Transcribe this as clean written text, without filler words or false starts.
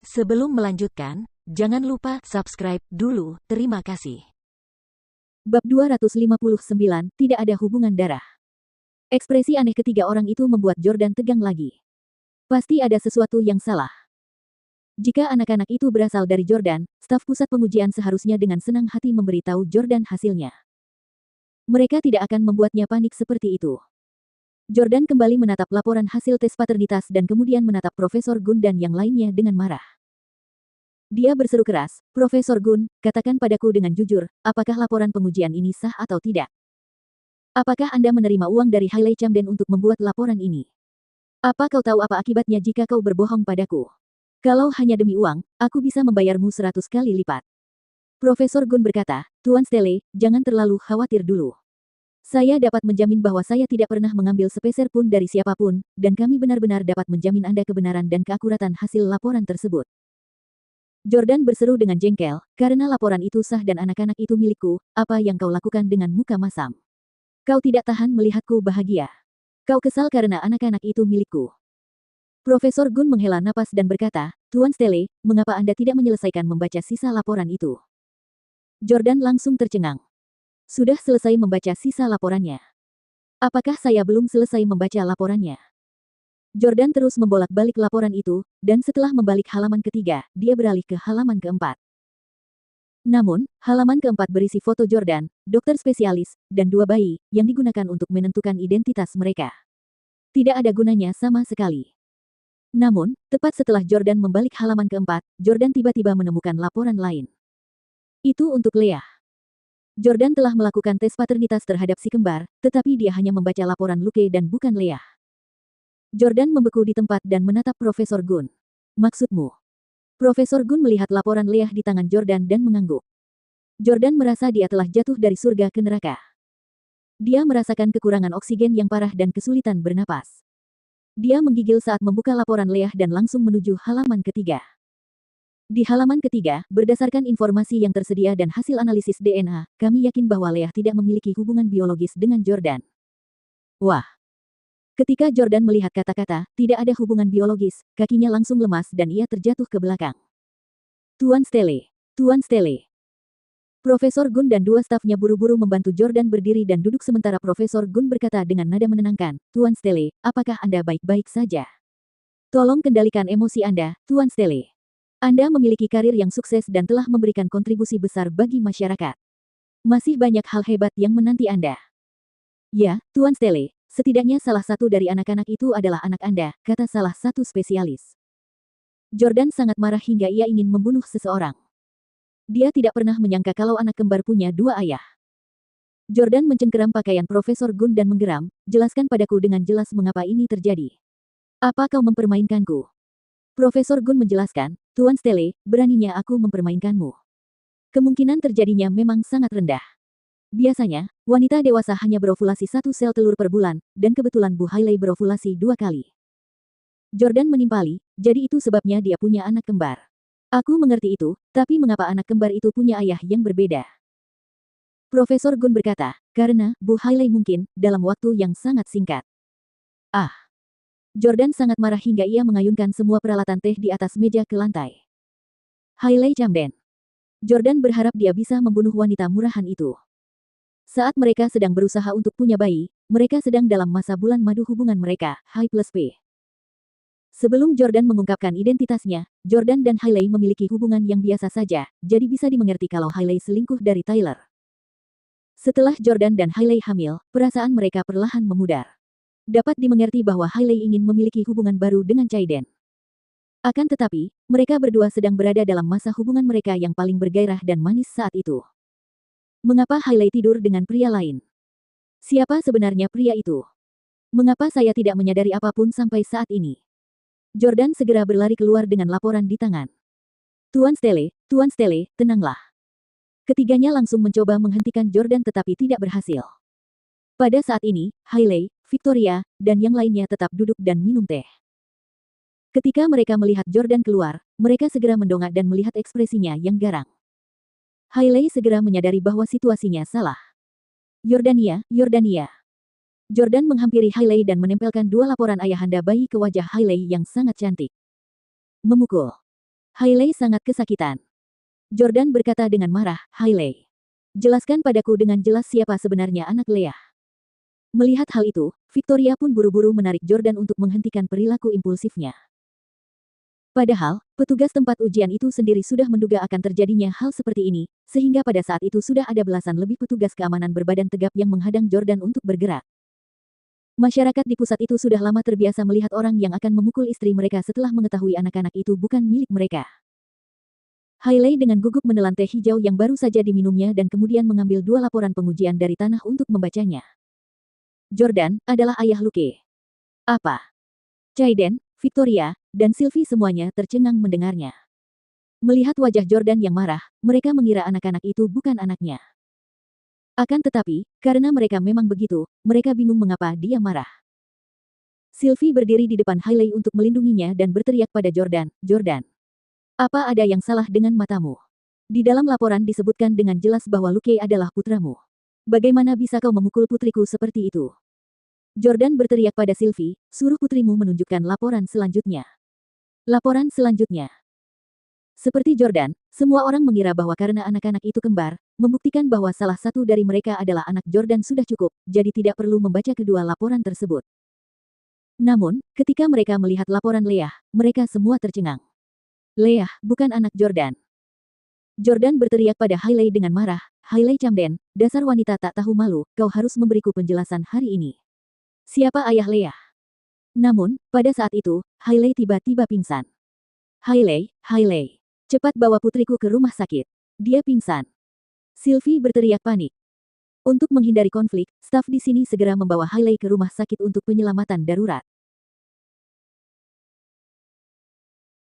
Sebelum melanjutkan, jangan lupa subscribe dulu. Terima kasih. Bab 259, tidak ada hubungan darah. Ekspresi aneh ketiga orang itu membuat Jordan tegang lagi. Pasti ada sesuatu yang salah. Jika anak-anak itu berasal dari Jordan, staf pusat pengujian seharusnya dengan senang hati memberitahu Jordan hasilnya. Mereka tidak akan membuatnya panik seperti itu. Jordan kembali menatap laporan hasil tes paternitas dan kemudian menatap Profesor Gun dan yang lainnya dengan marah. Dia berseru keras, "Profesor Gun, katakan padaku dengan jujur, apakah laporan pengujian ini sah atau tidak? Apakah Anda menerima uang dari Hailey Camden untuk membuat laporan ini? Apa kau tahu apa akibatnya jika kau berbohong padaku? Kalau hanya demi uang, aku bisa membayarmu 100 kali lipat." Profesor Gun berkata, "Tuan Stele, jangan terlalu khawatir dulu. Saya dapat menjamin bahwa saya tidak pernah mengambil sepeser pun dari siapapun, dan kami benar-benar dapat menjamin Anda kebenaran dan keakuratan hasil laporan tersebut." Jordan berseru dengan jengkel, "Karena laporan itu sah dan anak-anak itu milikku, apa yang kau lakukan dengan muka masam? Kau tidak tahan melihatku bahagia. Kau kesal karena anak-anak itu milikku." Profesor Gun menghela napas dan berkata, "Tuan Stele, mengapa Anda tidak menyelesaikan membaca sisa laporan itu?" Jordan langsung tercengang. "Sudah selesai membaca sisa laporannya. Apakah saya belum selesai membaca laporannya?" Jordan terus membolak-balik laporan itu, dan setelah membalik halaman ketiga, dia beralih ke halaman keempat. Namun, halaman keempat berisi foto Jordan, dokter spesialis, dan dua bayi, yang digunakan untuk menentukan identitas mereka. Tidak ada gunanya sama sekali. Namun, tepat setelah Jordan membalik halaman keempat, Jordan tiba-tiba menemukan laporan lain. Itu untuk Leah. Jordan telah melakukan tes paternitas terhadap si kembar, tetapi dia hanya membaca laporan Luke dan bukan Leah. Jordan membeku di tempat dan menatap Profesor Gun. "Maksudmu?" Profesor Gun melihat laporan Leah di tangan Jordan dan mengangguk. Jordan merasa dia telah jatuh dari surga ke neraka. Dia merasakan kekurangan oksigen yang parah dan kesulitan bernapas. Dia menggigil saat membuka laporan Leah dan langsung menuju halaman ketiga. Di halaman ketiga, berdasarkan informasi yang tersedia dan hasil analisis DNA, kami yakin bahwa Leah tidak memiliki hubungan biologis dengan Jordan. Wah! Ketika Jordan melihat kata-kata, "tidak ada hubungan biologis," kakinya langsung lemas dan ia terjatuh ke belakang. "Tuan Stele! Tuan Stele!" Profesor Gun dan dua stafnya buru-buru membantu Jordan berdiri dan duduk sementara Profesor Gun berkata dengan nada menenangkan, "Tuan Stele, apakah Anda baik-baik saja? Tolong kendalikan emosi Anda, Tuan Stele. Anda memiliki karir yang sukses dan telah memberikan kontribusi besar bagi masyarakat. Masih banyak hal hebat yang menanti Anda." "Ya, Tuan Stele. Setidaknya salah satu dari anak-anak itu adalah anak Anda," kata salah satu spesialis. Jordan sangat marah hingga ia ingin membunuh seseorang. Dia tidak pernah menyangka kalau anak kembar punya dua ayah. Jordan mencengkeram pakaian Profesor Gun dan menggeram, "Jelaskan padaku dengan jelas mengapa ini terjadi. Apa kau mempermainkanku?" Profesor Gun menjelaskan, "Tuan Stele, beraninya aku mempermainkanmu. Kemungkinan terjadinya memang sangat rendah. Biasanya, wanita dewasa hanya berovulasi 1 sel telur per bulan, dan kebetulan Bu Hailey berovulasi 2 kali." Jordan menimpali, "Jadi itu sebabnya dia punya anak kembar. Aku mengerti itu, tapi mengapa anak kembar itu punya ayah yang berbeda?" Profesor Gun berkata, "Karena, Bu Hailey mungkin, dalam waktu yang sangat singkat." Ah! Jordan sangat marah hingga ia mengayunkan semua peralatan teh di atas meja ke lantai. Hailey Camden. Jordan berharap dia bisa membunuh wanita murahan itu. Saat mereka sedang berusaha untuk punya bayi, mereka sedang dalam masa bulan madu hubungan mereka, H+P. Sebelum Jordan mengungkapkan identitasnya, Jordan dan Hailey memiliki hubungan yang biasa saja, jadi bisa dimengerti kalau Hailey selingkuh dari Tyler. Setelah Jordan dan Hailey hamil, perasaan mereka perlahan memudar. Dapat dimengerti bahwa Hailey ingin memiliki hubungan baru dengan Chaiden. Akan tetapi, mereka berdua sedang berada dalam masa hubungan mereka yang paling bergairah dan manis saat itu. Mengapa Hailey tidur dengan pria lain? Siapa sebenarnya pria itu? Mengapa saya tidak menyadari apapun sampai saat ini? Jordan segera berlari keluar dengan laporan di tangan. Tuan Stele, tenanglah." Ketiganya langsung mencoba menghentikan Jordan tetapi tidak berhasil. Pada saat ini, Hailey, Victoria, dan yang lainnya tetap duduk dan minum teh. Ketika mereka melihat Jordan keluar, mereka segera mendongak dan melihat ekspresinya yang garang. Hailey segera menyadari bahwa situasinya salah. "Yordania. Jordan menghampiri Hailey dan menempelkan 2 laporan ayahanda bayi ke wajah Hailey yang sangat cantik. Memukul. Hailey sangat kesakitan. Jordan berkata dengan marah, Hailey. Jelaskan padaku dengan jelas siapa sebenarnya anak Leah. Melihat hal itu, Victoria pun buru-buru menarik Jordan untuk menghentikan perilaku impulsifnya. Padahal, petugas tempat ujian itu sendiri sudah menduga akan terjadinya hal seperti ini, sehingga pada saat itu sudah ada belasan lebih petugas keamanan berbadan tegap yang menghadang Jordan untuk bergerak. Masyarakat di pusat itu sudah lama terbiasa melihat orang yang akan memukul istri mereka setelah mengetahui anak-anak itu bukan milik mereka. Hailey dengan gugup menelan teh hijau yang baru saja diminumnya dan kemudian mengambil 2 laporan pengujian dari tanah untuk membacanya. Jordan adalah ayah Luke. Apa? Caiden, Victoria, dan Sylvie semuanya tercengang mendengarnya. Melihat wajah Jordan yang marah, mereka mengira anak-anak itu bukan anaknya. Akan tetapi, karena mereka memang begitu, mereka bingung mengapa dia marah. Sylvie berdiri di depan Hailey untuk melindunginya dan berteriak pada Jordan, Jordan. Apa ada yang salah dengan matamu? Di dalam laporan disebutkan dengan jelas bahwa Luke adalah putramu. Bagaimana bisa kau memukul putriku seperti itu? Jordan berteriak pada Sylvie, suruh putrimu menunjukkan laporan selanjutnya. Laporan selanjutnya. Seperti Jordan, semua orang mengira bahwa karena anak-anak itu kembar, membuktikan bahwa salah satu dari mereka adalah anak Jordan sudah cukup, jadi tidak perlu membaca kedua laporan tersebut. Namun, ketika mereka melihat laporan Leah, mereka semua tercengang. Leah, bukan anak Jordan. Jordan berteriak pada Hailey dengan marah, Hailey Camden, dasar wanita tak tahu malu, kau harus memberiku penjelasan hari ini. Siapa ayah Leah? Namun, pada saat itu, Hailey tiba-tiba pingsan. Hailey, Hailey. Cepat bawa putriku ke rumah sakit. Dia pingsan. Sylvie berteriak panik. Untuk menghindari konflik, staf di sini segera membawa Hailey ke rumah sakit untuk penyelamatan darurat.